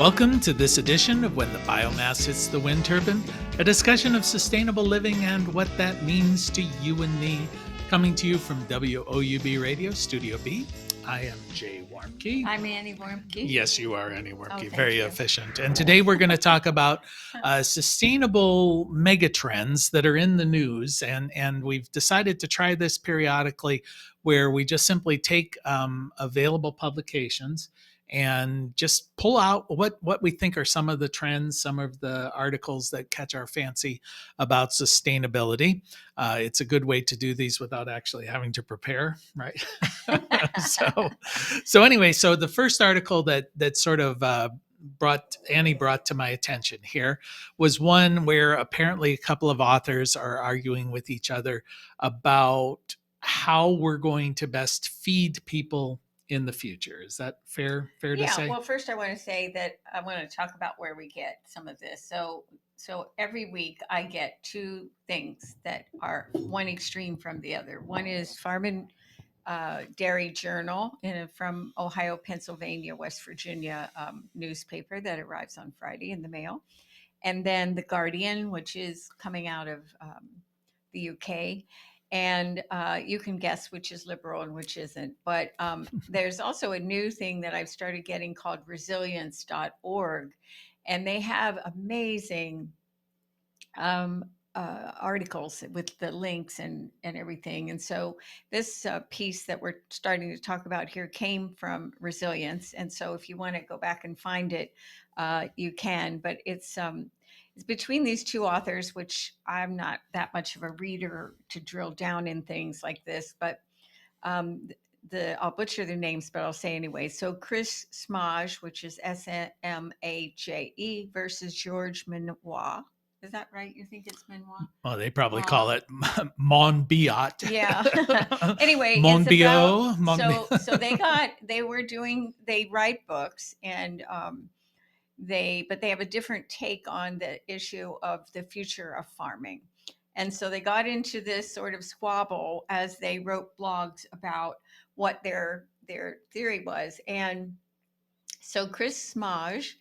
Welcome to this edition of When the BioMass Hits the Wind Turbine, a discussion of sustainable living and what that means to you and me. Coming to you from WOUB Radio, Studio B. I am Jay Warmke. I'm Annie Warmke. Yes, you are Annie Warmke. Oh, Very efficient. And today we're going to talk about sustainable megatrends that are in the news. And we've decided to try this periodically where we just simply take available publications and just pull out what we think are some of the trends, some of the articles that catch our fancy about sustainability. It's a good way to do these without actually having to prepare, right? So anyway, so the first article that sort of brought to my attention here was one where apparently a couple of authors are arguing with each other about how we're going to best feed people in the future. Is that fair to say? Well, first I want to say that I want to talk about where we get some of this. So every week I get two things that are one extreme from the other. One is Farm and Dairy Journal from Ohio, Pennsylvania, West Virginia newspaper that arrives on Friday in the mail. And then The Guardian, which is coming out of the UK. And you can guess which is liberal and which isn't. But there's also a new thing that I've started getting called resilience.org. And they have amazing articles with the links and everything. And so this piece that we're starting to talk about here came from Resilience. And so if you want to go back and find it, you can. But it's between these two authors, which I'm not that much of a reader to drill down in things like this, but I'll butcher their names, but I'll say anyway. So Chris Smage, which is Smaje, versus George Minois. Is that right? You think it's Minois? Well, they probably call it Monbiot. Yeah. Anyway, Monbiot. So they write books and they have a different take on the issue of the future of farming. And so they got into this sort of squabble as they wrote blogs about what their theory was. And so Chris Smage,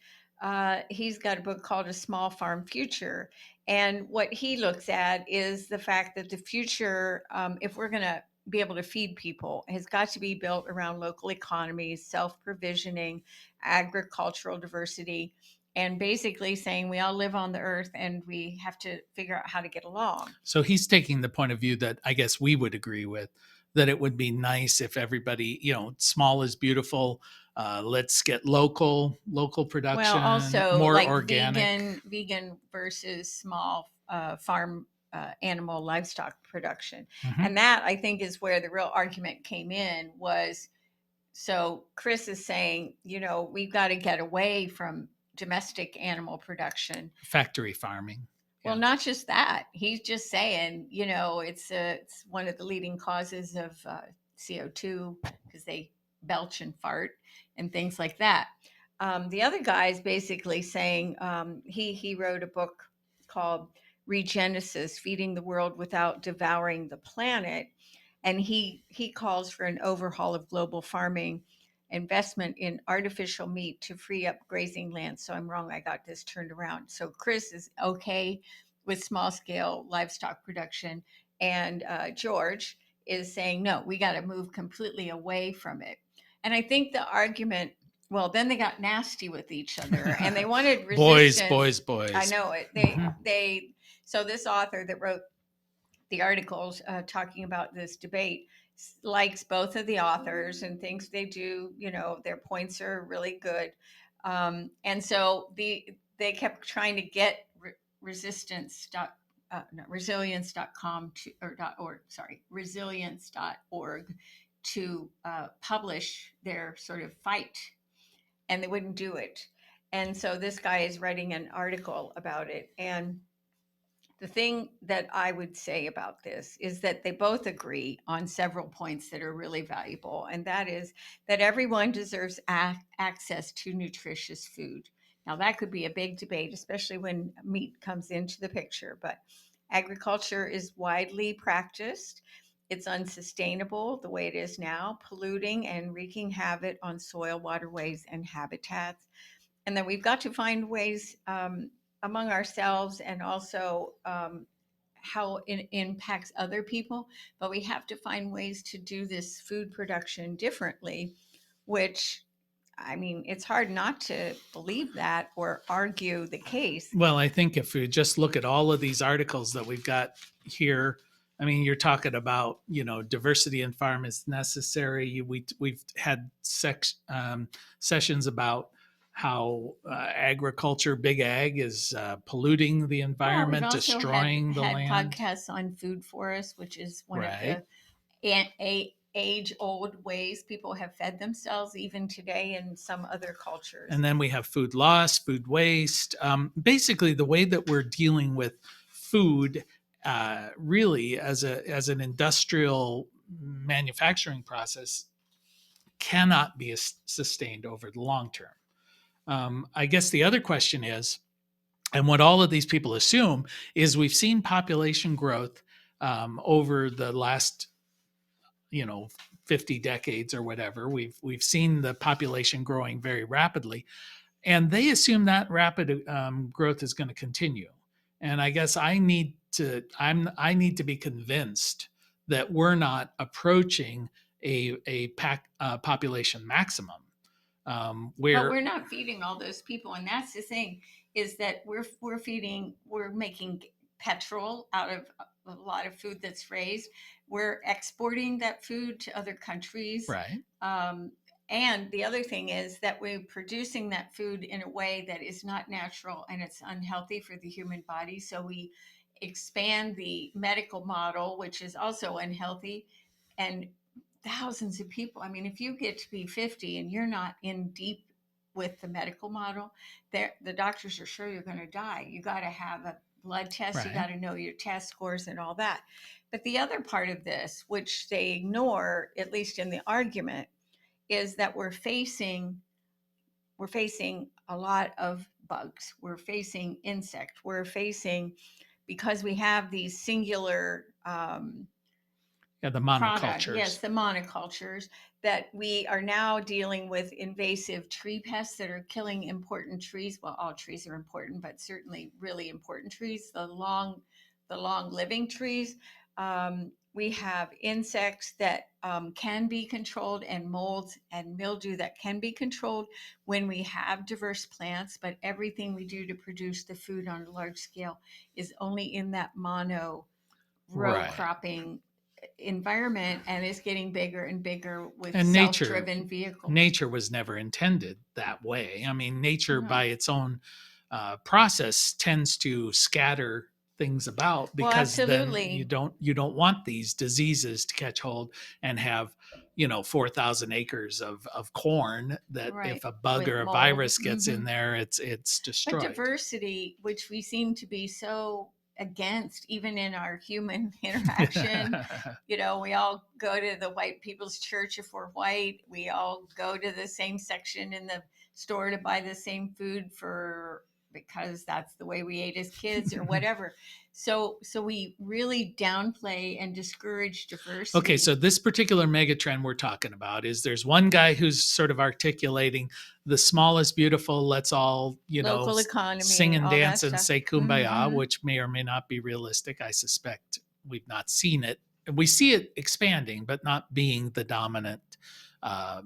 he's got a book called A Small Farm Future. And what he looks at is the fact that the future, if we're going to be able to feed people, has got to be built around local economies, self-provisioning, agricultural diversity, and basically saying we all live on the earth and we have to figure out how to get along. So he's taking the point of view that I guess we would agree with, that it would be nice if everybody, small is beautiful. Let's get local production. Well, also more like organic, vegan versus small farm animal livestock production. Mm-hmm. And that I think is where the real argument came in was, so Chris is saying, we've got to get away from domestic animal production. Factory farming. Well, not just that. He's just saying, it's one of the leading causes of CO2 because they belch and fart and things like that. The other guy is basically saying he wrote a book called Regenesis, Feeding the World Without Devouring the Planet. And he calls for an overhaul of global farming, investment in artificial meat to free up grazing land. So I'm wrong. I got this turned around. So Chris is okay with small scale livestock production. And George is saying, no, we got to move completely away from it. And I think the argument, well, then they got nasty with each other and they wanted resistance. boys. I know it. So this author that wrote the articles talking about this debate likes both of the authors and thinks they do, their points are really good. And so they kept trying to get resilience.com resilience.org to publish their sort of fight, and they wouldn't do it. And so this guy is writing an article about it. And the thing that I would say about this is that they both agree on several points that are really valuable. And that is that everyone deserves access to nutritious food. Now, that could be a big debate, especially when meat comes into the picture. But agriculture is widely practiced. It's unsustainable the way it is now, polluting and wreaking havoc on soil, waterways, and habitats. and that we've got to find ways among ourselves, and also how it impacts other people. But we have to find ways to do this food production differently, which, I mean, it's hard not to believe that or argue the case. Well, I think if we just look at all of these articles that we've got here, I mean, you're talking about, diversity in farm is necessary. We've had sessions about how agriculture, big age, is polluting the Well, we've environment, also had destroying the land. podcasts on food forests, which is one of Right. the age old ways people have fed themselves even today in some other cultures. And then we have food loss, food waste. Basically, the way that we're dealing with food, really as an industrial manufacturing process, cannot be sustained over the long term. I guess the other question is, and what all of these people assume is, we've seen population growth over the last, 50 decades or whatever. We've seen the population growing very rapidly, and they assume that rapid growth is going to continue. And I guess I need to be convinced that we're not approaching a population maximum, But where we're not feeding all those people, and that's the thing, is that we're making petrol out of a lot of food that's raised. We're exporting that food to other countries. right, Um, and the other thing is that we're producing that food in a way that is not natural, and it's unhealthy for the human body. So we expand the medical model, which is also unhealthy, and thousands of people. I mean, if you get to be 50 and you're not in deep with the medical model, the doctors are sure you're going to die. You got to have a blood test, you right, got to know your test scores and all that. But the other part of this, which they ignore, at least in the argument, is that we're facing a lot of bugs. We're facing insects. We're facing, because we have these singular yeah, the product, yes, monocultures, the monocultures, that we are now dealing with invasive tree pests that are killing important trees. Well, all trees are important, but certainly really important trees, the long living trees. We have insects that can be controlled, and molds and mildew that can be controlled when we have diverse plants. But everything we do to produce the food on a large scale is only in that mono row right. cropping environment, and it's getting bigger and bigger with And self-driven vehicles. nature was never intended that way. I mean, nature by No. its own process tends to scatter things about, Well, because then absolutely. you don't want these diseases to catch hold and have, 4,000 acres of corn, that if Right. a bug With or a mold. virus gets in there, it's But destroyed. diversity, which we seem to be so against, even in our human interaction, we all go to the white people's church if we're white. We all go to the same section in the store to buy the same food because that's the way we ate as kids or whatever. So we really downplay and discourage Okay, diversity. so this particular megatrend we're talking about is, there's one guy who's sort of articulating the small is beautiful, let's all, Local sing economy, and all that dance and stuff. say kumbaya, Hmm. which may or may not be realistic. I suspect we've not seen it. We see it expanding, but not being the dominant uh,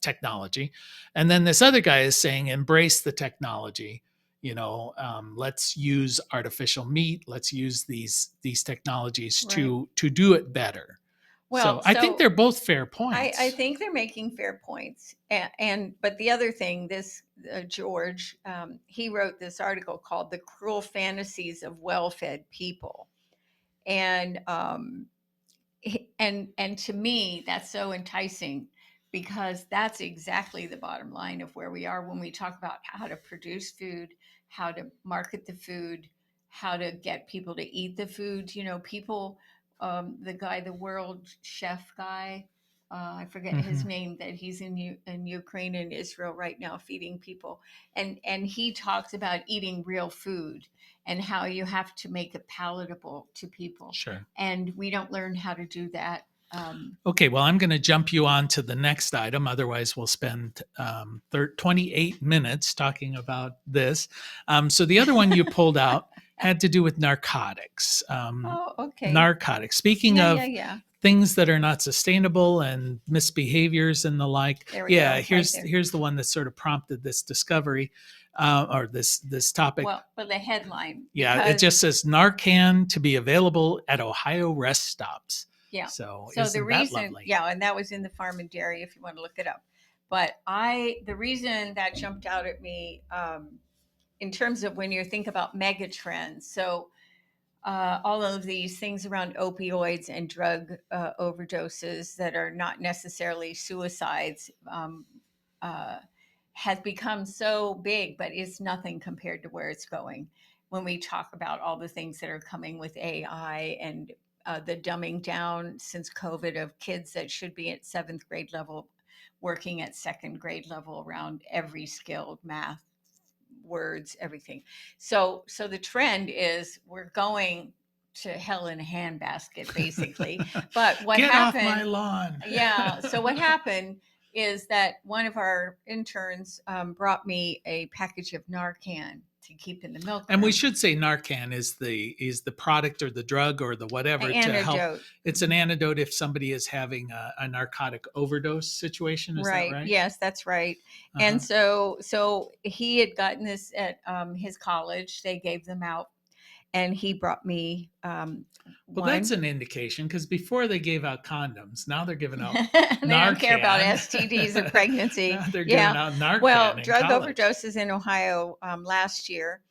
technology. And then this other guy is saying, embrace the technology. Let's use artificial meat. Let's use these technologies Right. to do it better. So Well, I think so they're both fair I points. think they're making fair points. And but the other thing, this George, he wrote this article called "The Cruel Fantasies of Well-Fed People," and and to me that's so enticing, because that's exactly the bottom line of where we are when we talk about how to produce food, how to market the food, how to get people to eat the food. People, the world chef guy, I forget his Mhm. name, that he's in Ukraine and Israel right now feeding people, and he talks about eating real food and how you have to make it palatable to people, Sure. and we don't learn how to do that. Okay, well, I'm going to jump you on to the next item. Otherwise, we'll spend 28 minutes talking about this. So, the other one you pulled out had to do with narcotics. Oh, okay. Narcotics. Speaking Yeah, yeah, of yeah. things that are not sustainable and misbehaviors and the like, There we yeah, go, right there. here's the one that sort of prompted this discovery or this topic. Well, but the headline, Yeah, it because just says Narcan to be available at Ohio rest stops. yeah. So, So the isn't that reason, lovely? yeah, and that was in the Farm and Dairy if you want to look it up. But the reason that jumped out at me in terms of when you think about mega trends. So all of these things around opioids and drug overdoses that are not necessarily suicides uh, has become so big, but it's nothing compared to where it's going. When we talk about all the things that are coming with AI and the dumbing down since COVID of kids that should be at seventh grade level working at second grade level around every skill, math, words, everything. So the trend is we're going to hell in a handbasket, basically. But what Get off my happened? lawn. Yeah. So what happened is that one of our interns brought me a package of Narcan to keep in the milk And we room. should say Narcan is the product or the drug or the An whatever to help. antidote. It's an antidote if somebody is having a narcotic overdose situation. Is that Right. right? Yes, that's right. And Uh-huh. so he had gotten this at his college. They gave them out, and he brought me Well, that's one. an indication because before they gave out condoms, now they're giving out They don't care about Narcan. STDs or pregnancy. Now they're giving Yeah. out Well, Narcan in drug college. overdoses in Ohio last year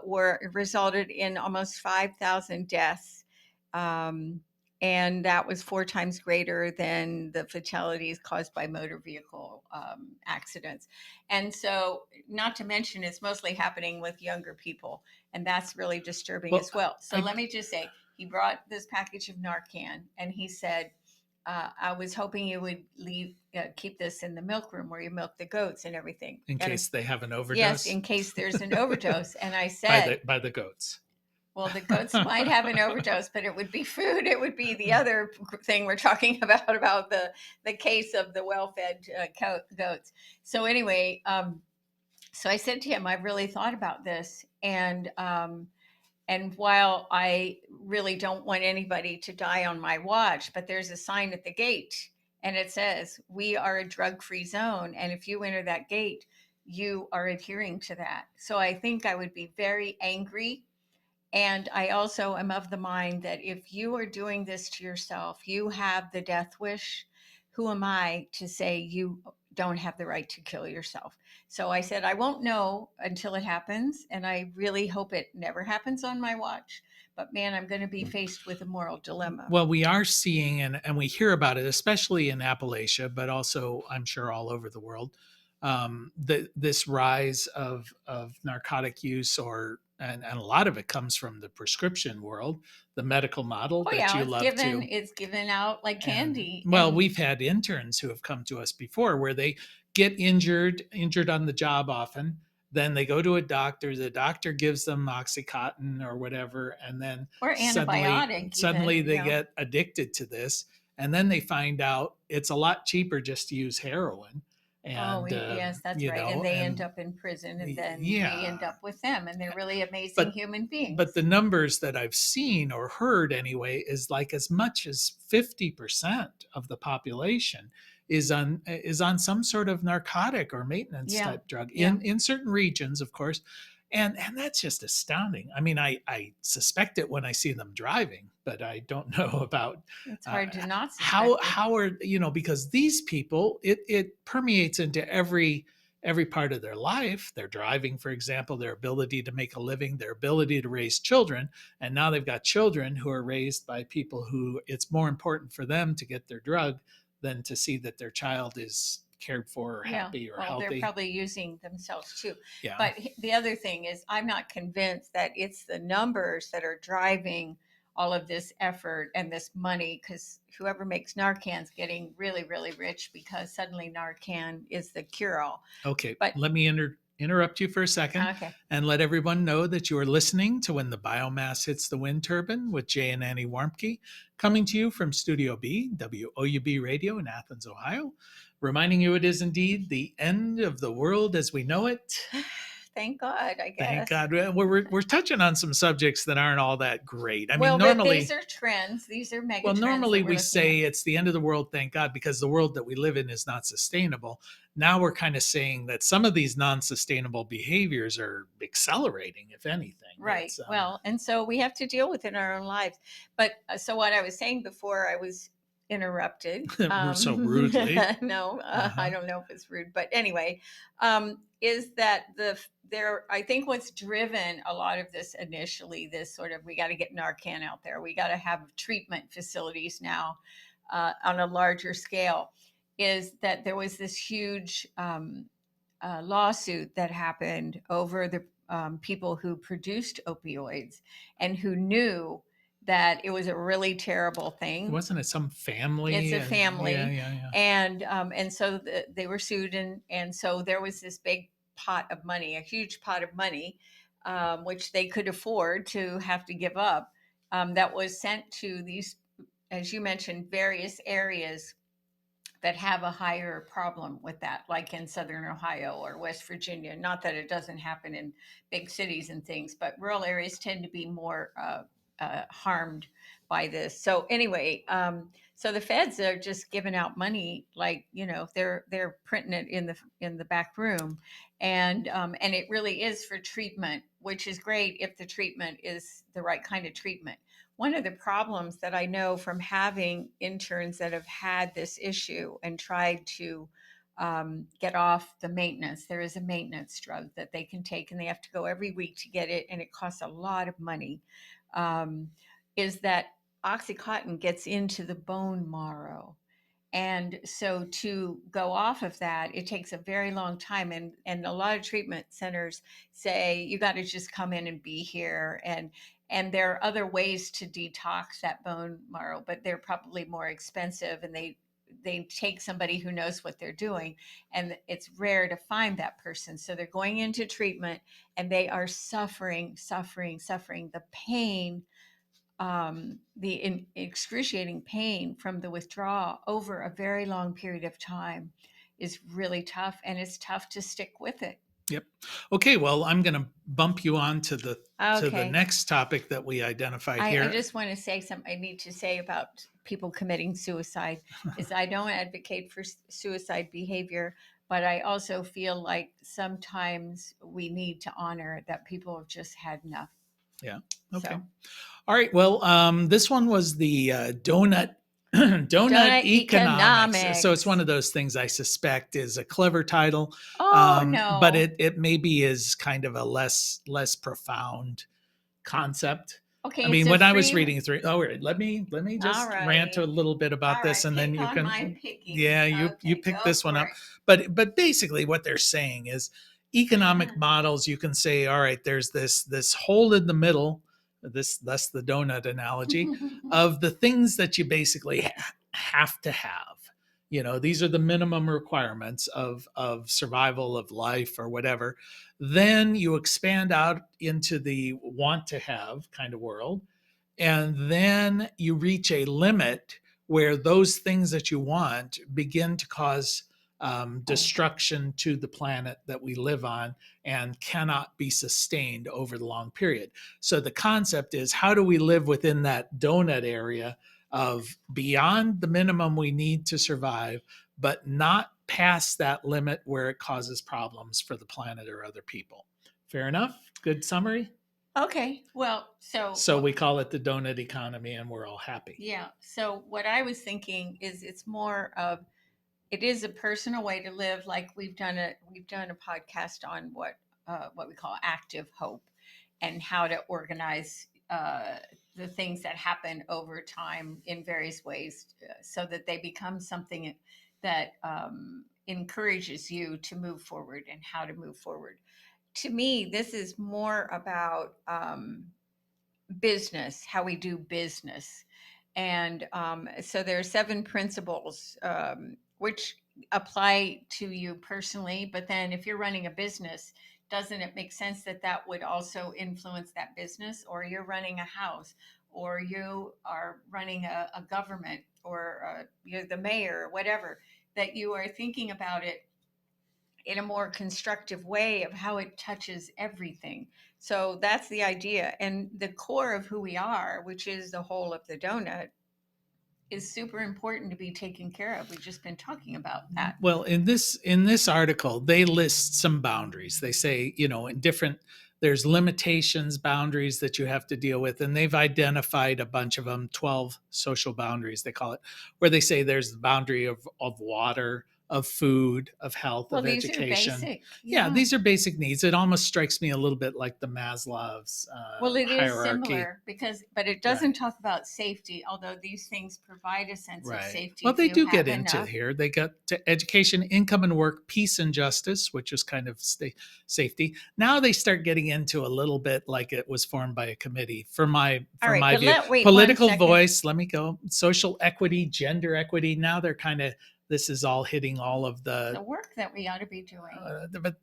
were resulted in almost 5,000 deaths. Um, and that was 4 times greater than the fatalities caused by motor vehicle accidents. And so, not to mention, it's mostly happening with younger people. And that's really disturbing Well, as well. So, I let me just say, he brought this package of Narcan and he said, I was hoping you would keep this in the milk room where you milk the goats and everything. in And case they have an yes, overdose in case there's an overdose. And I by said, the goats. well, the goats might have an overdose, but it would be food. It would be the other thing we're talking about the case of the well-fed goats. So anyway, so I said to him, I've really thought about this, and while I really don't want anybody to die on my watch, but there's a sign at the gate and it says, we are a drug free zone. And if you enter that gate, you are adhering to that. So I think I would be very angry. And I also am of the mind that if you are doing this to yourself, you have the death wish. Who am I to say you don't have the right to kill yourself? So I said, I won't know until it happens. And I really hope it never happens on my watch. But man, I'm going to be faced with a moral dilemma. Well, we are seeing and we hear about it, especially in Appalachia, but also I'm sure all over the world, this rise of narcotic use or and a lot of it comes from the prescription world, the medical model Oh that yeah, you love to. it's given out like And candy. well, And we've had interns who have come to us before where they get injured on the job often. Then they go to a doctor. The doctor gives them Oxycontin or whatever, and then or antibiotic suddenly even, they get addicted to this, and then they find out it's a lot cheaper just to use heroin, Oh, and yes, that's right. And they end and up in prison, and then we yeah, end up with them, and they're really amazing but human but the beings. numbers that I've seen or heard anyway is like as much as 50% of the population is on some sort of narcotic or maintenance Yeah, type drug yeah. in certain regions, of course. And that's just astounding. I mean, I suspect it when I see them driving, but I don't know about It's uh, hard to not how suspect it. how are because these people it permeates into every part of their life, their driving, for example, their ability to make a living, their ability to raise children. And now they've got children who are raised by people who it's more important for them to get their drug than to see that their child is cared for or Yeah, happy or well, they're healthy. probably using themselves too. Yeah. But the other thing is, I'm not convinced that it's the numbers that are driving all of this effort and this money, because whoever makes Narcan's getting really, really rich because suddenly Narcan is the cure all. Okay. But interrupt you for a second Okay. and let everyone know that you are listening to When the Biomass Hits the Wind Turbine with Jay and Annie Warmke, coming to you from Studio B, WOUB Radio in Athens, Ohio. Reminding you it is indeed the end of the world as we know it. Thank God, I Thank guess. God. We're touching on some subjects that aren't all that great. I mean, Well, but these normally, are trends. These are mega well, trends that normally we're we looking at. say it's the end of the world, thank God, because the world that we live in is not sustainable. Now we're kind of saying that some of these non-sustainable behaviors are accelerating, if anything. Right. Well, and so we have to deal with it in our own lives. But so what I was saying before I was interrupted. So rudely. No, I Uh-huh. don't know if it's rude, but anyway, is that there? I think what's driven a lot of this initially, this sort of we got to get Narcan out there. We got to have treatment facilities now on a larger scale. Is that there was this huge lawsuit that happened over the people who produced opioids and who knew that it was a really terrible thing. Wasn't it some It's family? a And yeah, family, yeah, yeah. and so they were sued, and so there was this big pot of money, a huge pot of money, which they could afford to have to give up, that was sent to these, as you mentioned, various areas that have a higher problem with that, like in Southern Ohio or West Virginia. Not that it doesn't happen in big cities and things, but rural areas tend to be more harmed by this. So anyway, so the feds are just giving out money, like they're printing it in the back room, and it really is for treatment, which is great if the treatment is the right kind of treatment. One of the problems that I know from having interns that have had this issue and tried to get off the maintenance, there is a maintenance drug that they can take and they have to go every week to get it, and it costs a lot of money. Um, is that Oxycontin gets into the bone marrow, and so to go off of that, it takes a very long time. And a lot of treatment centers say you got to just come in and be here. And there are other ways to detox that bone marrow, but they're probably more expensive, and they take somebody who knows what they're doing, and it's rare to find that person. So they're going into treatment and they are suffering the pain, excruciating pain from the withdrawal over a very long period of time is really tough, and it's tough to stick with it. Yep. Okay, well, I'm going to bump you on to the Okay. next topic that we identified I here. just want to say something I need to say about people committing suicide is I don't advocate for suicide behavior, but I also feel like sometimes we need to honor that people have just had enough. Yeah. Okay. So All right. Well, this one was the donut donut donut economics. So it's one economics. of those things I suspect is a clever title, Oh but no. it maybe is kind of a less profound concept. I Okay, it's mean, a when I was free. reading through, oh, wait, let me All just rant a righty. little bit about All right. this, and then Pick you on can, my picking. yeah, you Okay, pick go this one for up. it. But basically, what they're saying is economic models. You can say, all right, there's this hole in the middle. That's the donut analogy of the things that you basically have to have. These are the minimum requirements of survival of life or whatever. Then you expand out into the want to have kind of world, and then you reach a limit where those things that you want begin to cause destruction to the planet that we live on and cannot be sustained over the long period. So the concept is, how do we live within that donut area of beyond the minimum we need to survive, but not past that limit where it causes problems for the planet or other people? Fair enough? Good summary? Okay. Well, So we call it the donut economy and we're all happy. yeah. So what I was thinking is it's more of it is a personal way to live. Like we've done a podcast on what we call active hope and how to organize the things that happen over time in various ways so that they become something that encourages you to move forward and how to move forward. To me, this is more about business, how we do business. And so there are seven principles, which apply to you personally, but then if you're running a business, doesn't it make sense that that would also influence that business? Or you're running a house, or you are running a government, or you're the mayor, or whatever, that you are thinking about it in a more constructive way of how it touches everything. So that's the idea. And the core of who we are, which is the whole of the donut, is super important to be taken care of. We've just been talking about that. Well, in this article, they list some boundaries. They say, in different there's limitations, boundaries that you have to deal with, and they've identified a bunch of them, 12 social boundaries they call it, where they say there's the boundary of water, of food, of health, Well, of these are education. basic. Yeah, Yeah. these are basic needs. It almost strikes me a little bit like the Maslow's Well, it is hierarchy. similar because, but it doesn't Right. talk about safety, although these things provide a sense of Right. safety Well, if they you do get have into enough. here. They got to education, income and work, peace and justice, which is kind of safety. Now they start getting into a little bit like it was formed by a committee. All From right, my but view, wait 1 second. political voice. Let me go. Social equity, gender equity. Now they're kind of this is all hitting all of The work that we ought to be doing.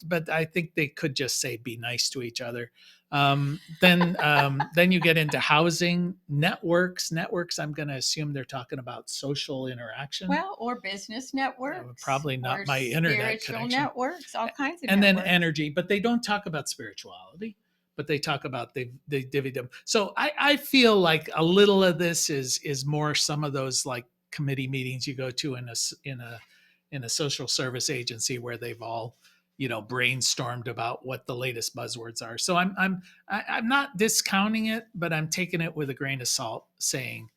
but I think they could just say be nice to each other. Then you get into housing networks. Networks. I'm going to assume they're talking about social interaction. Well, or business networks, Probably or not my internet spiritual connection. networks, all kinds of And then networks. energy, but they don't talk about spirituality. But they talk about they divvy them. So I feel like a little of this is more some of those like committee meetings you go to in a social service agency where they've all brainstormed about what the latest buzzwords are. So I'm not discounting it, but I'm taking it with a grain of salt. Saying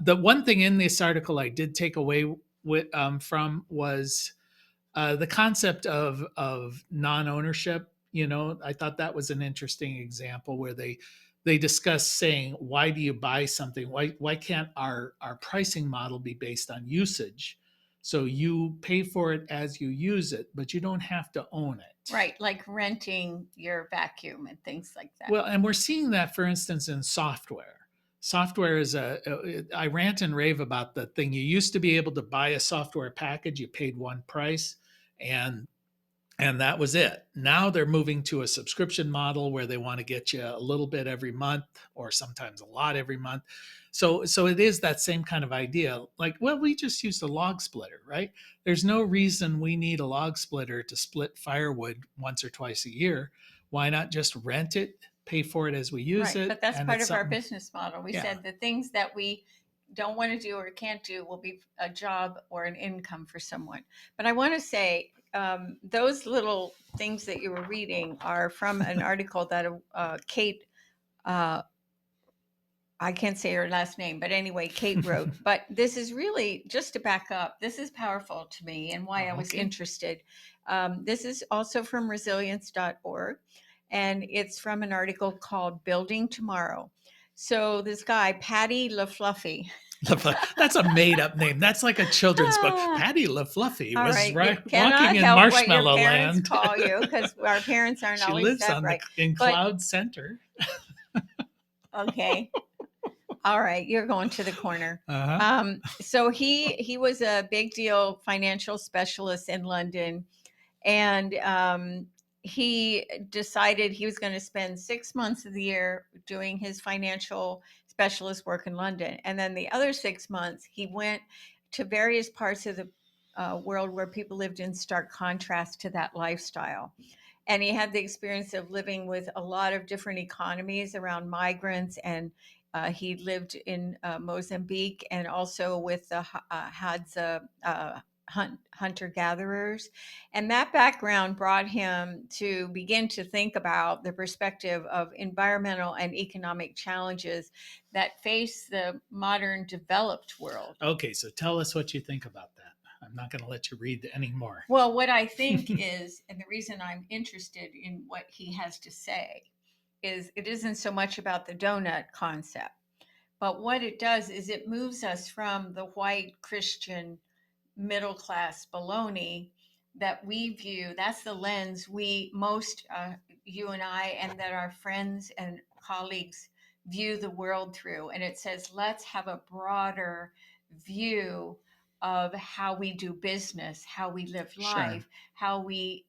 the one thing in this article I did take away from was the concept of non-ownership. I thought that was an interesting example where they discuss saying, why do you buy something? Why can't our pricing model be based on usage? So you pay for it as you use it, but you don't have to own it. Right, like renting your vacuum and things like that. Well, and we're seeing that, for instance, in software. Software is I rant and rave about the thing. You used to be able to buy a software package, you paid one price, and that was it. Now they're moving to a subscription model where they want to get you a little bit every month or sometimes a lot every month. So it is that same kind of idea. Like, well, we just use a log splitter, right? There's no reason we need a log splitter to split firewood once or twice a year. Why not just rent it, pay for it as we use Right, it, but that's and part it's of our something. business model. We Yeah. said the things that we don't want to do or can't do will be a job or an income for someone. But I want to say those little things that you were reading are from an article that Kate, uh, I can't say her last name, but anyway, Kate wrote. But this is really, just to back up, this is powerful to me and why I was Okay. interested. This is also from resilience.org, and it's from an article called Building Tomorrow. So this guy, Patty LaFluffy. That's a made up name. That's like a children's book. Ah, Patty LaFluffy all was right, you walking cannot in help what your marshmallow parents land. call you because our parents aren't She always lives that on the bright. in But Cloud Center. okay, all right, you're going to the corner. Uh-huh. So he was a big deal financial specialist in London, and he decided he was going to spend 6 months of the year doing his financial specialist work in London, and then the other 6 months he went to various parts of the world where people lived in stark contrast to that lifestyle. And he had the experience of living with a lot of different economies around migrants, and he lived in Mozambique and also with the Hadza hunter gatherers. And that background brought him to begin to think about the perspective of environmental and economic challenges that face the modern developed world. Okay, so tell us what you think about that. I'm not going to let you read anymore. Well, what I think is, and the reason I'm interested in what he has to say, is it isn't so much about the donut concept, but what it does is it moves us from the white Christian middle class baloney that we view. That's the lens we most, you and I, and that our friends and colleagues view the world through. And it says, let's have a broader view of how we do business, how we live Sure. life, how we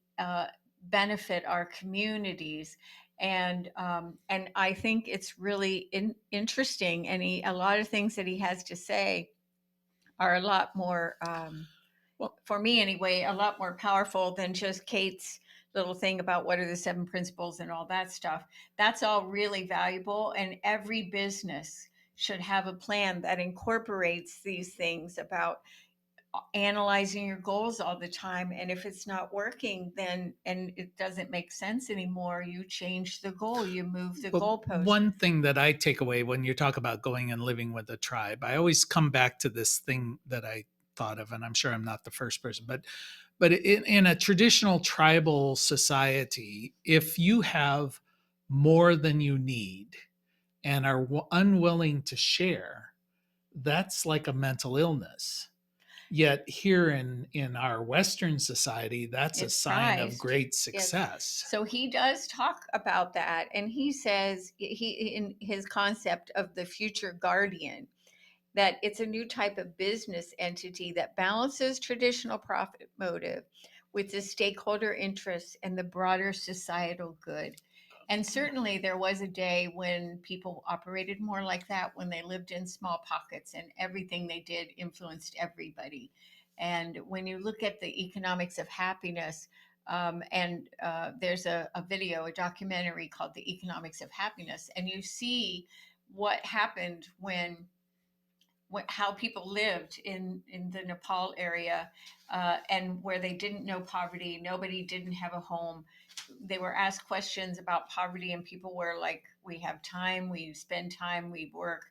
benefit our communities. And I think it's really interesting. And a lot of things that he has to say are a lot more, Well, for me anyway, a lot more powerful than just Kate's little thing about what are the seven principles and all that stuff. That's all really valuable. And every business should have a plan that incorporates these things about analyzing your goals all the time. And if it's not working, then, and it doesn't make sense anymore, you change the goal, you move the well, goalpost. one thing that I take away when you talk about going and living with a tribe, I always come back to this thing that I thought of, and I'm sure I'm not the first person, but in a traditional tribal society, if you have more than you need and are unwilling to share, that's like a mental illness. Yet here in our Western society, that's a It's sign of prized. great Yes. success. So he does talk about that. And he says, he, in his concept of the future guardian, that it's a new type of business entity that balances traditional profit motive with the stakeholder interests and the broader societal good. And certainly there was a day when people operated more like that, when they lived in small pockets and everything they did influenced everybody. And when you look at the economics of happiness, and there's a video, a documentary called The Economics of Happiness, and you see what happened when how people lived in the Nepal area, and where they didn't know poverty, nobody didn't have a home. They were asked questions about poverty, and people were like, "We have time, we spend time, we work."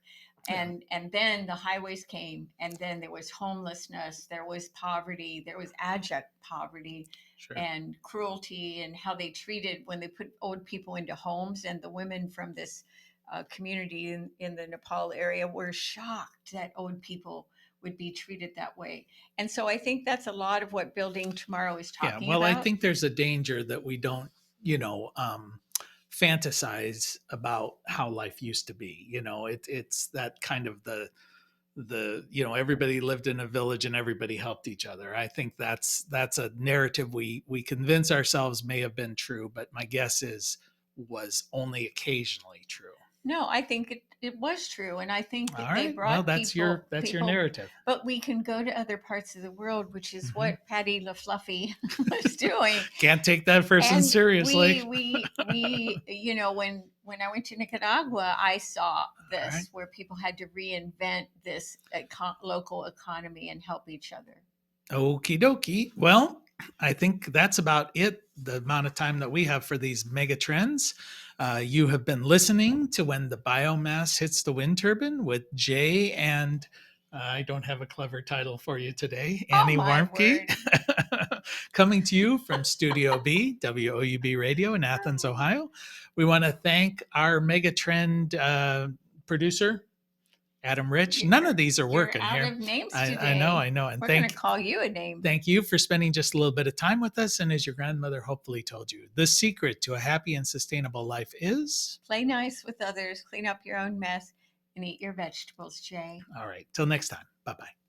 Yeah, And then the highways came, and then there was homelessness, there was poverty, there was abject poverty, sure. and cruelty, and how they treated when they put old people into homes. And the women from this community in the Nepal area were shocked that old people would be treated that way. And so I think that's a lot of what Building Tomorrow is Yeah, talking well, I about. think there's a danger that we don't, you know, fantasize about how life used to be. It's that kind of everybody lived in a village and everybody helped each other. I think that's a narrative we convince ourselves may have been true, but my guess is was only occasionally true. No, I think it was true. And I think All they right, well, brought that's your people, narrative. but we can go to other parts of the world, which is Hmm. what Patty LaFluffy was doing. Can't take that person And seriously. when I went to Nicaragua, I saw All right. this where people had to reinvent this local economy and help each other. Okie dokie. Well, I think that's about it, the amount of time that we have for these mega trends. You have been listening to When the Biomass Hits the Wind Turbine with Jay and I don't have a clever title for you today, Oh Annie my Warmke, word. coming to you from Studio B, WOUB Radio in Athens, Ohio. We want to thank our mega trend producer, Adam Rich. None of these are You're working out here. of names I know, today. I know. And We're going to call you a name. thank you for spending just a little bit of time with us. And as your grandmother hopefully told you, the secret to a happy and sustainable life is. Play nice with others, clean up your own mess, and eat your vegetables, Jay. All right. Till next time. Bye bye.